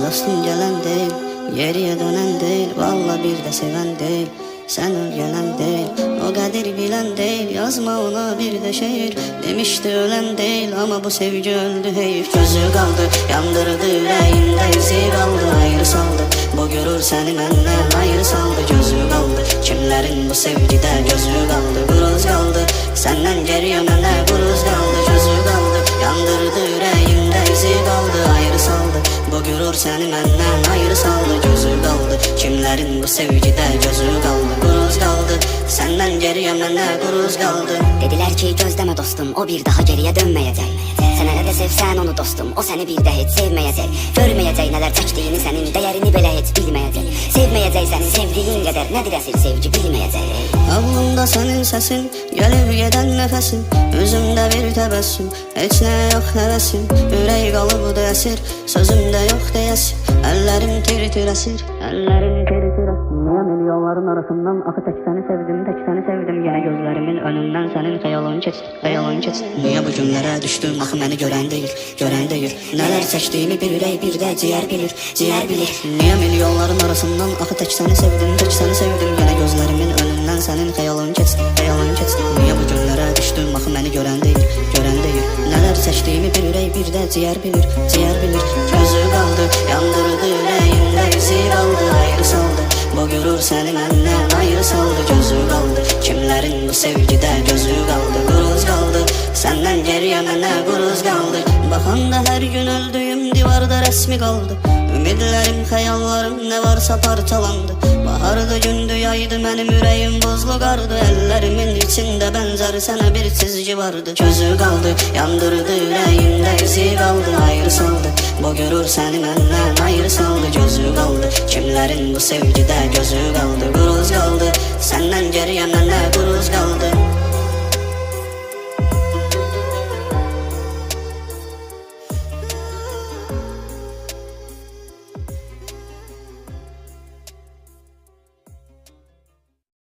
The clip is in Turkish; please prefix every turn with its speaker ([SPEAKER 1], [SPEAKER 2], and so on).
[SPEAKER 1] Dostum gelen değil, geriye dönen değil, valla bir de seven değil. Sen öl gelen değil, o kadir bilen değil, yazma ona bir de şehir. Demişti ölen değil ama bu sevgi öldü heyif. Gözü kaldı, yandırdı yüreğimde, izi kaldı, ayrı saldı. Bu görür seni benden ayrı saldı. Gözü kaldı, kimlerin bu sevgide gözü kaldı. Guruz kaldı, senden geriye mene guruz kaldı. Gözü kaldı, yandırdı yüreğimde, izi kaldı, ayrı saldı. Bu görür seni benden ayrı saldı. Gözü kaldı, kimlerin bu sevgide gözü kaldı. Guruz kaldı, senden geriye mene guruz kaldı.
[SPEAKER 2] Dediler ki gözleme dostum, o bir daha geriye dönmeyecek. Sen hele de sevsen onu dostum, o seni bir de hiç sevmeyecek. Görmeyecek neler çektiğini, senin değerini bile hiç bilmeyecek. Sevmeyecek seni sevdiğin kadar, nedir esir sevgi bilmeyecek.
[SPEAKER 1] Avlumda senin sesin, gelip giden nefesin, yüzümde bir tebessüm, hiç ne yok hevesim. Ürək qalıbdı əsir, sözümdə yox deyəsin. Əllərim tir-tir əsir, əllərim tir-tir əsir. Niyə milyonların arasından axı tək səni sevdim, tək səni sevdim. Yenə gözlərimin önündən sənin xəyalın keçir, xəyalın keçir. Niyə bu günlərə düşdüm, axı məni görən deyil, görən deyil. Nələr çəkdiyimi bir ürək bir də ciyər bilir, ciyər bilir. Niyə milyonların arasından axı tək səni sevdim, tək səni sevdim. Yenə gözlərimin önündən sənin xəyalın keçir, xəyalın keçir. Niyə bu günlərə düşdüm, axı məni görən deyil, görən deyil. Nələr çəkdiyimi bir ürək bir də ciyər bilir, ciyər bilir. Gözü qaldı, yandırdı ürəyimdə, izi qaldı, ayrı saldı. Bu görür səni məndən ayrı saldı. Gözü qaldı, kimlərin bu sevgidə gözü qaldı. Guruz qaldı, səndən geriyə mənə guruz qaldı. Baxanda hər gün öldüyüm divarda rəsmi qaldı. Ümidlərim, xəyallarım nə varsa parçalandı. Bahardı, gündü, yaydı, mənim ürəyim buzlu qardı. Əllərimin içində bənzər sənə bir çizgi vardı. Gözü qaldı, yandırdı ürəyimdə, izi qaldı, ayrı saldı. Bu görür səni məndən ayrı saldı. Gözü qaldı, kimlərin bu sevgidə gözü qaldı. Guruz qaldı, səndən geriyə mənə guruz qaldı.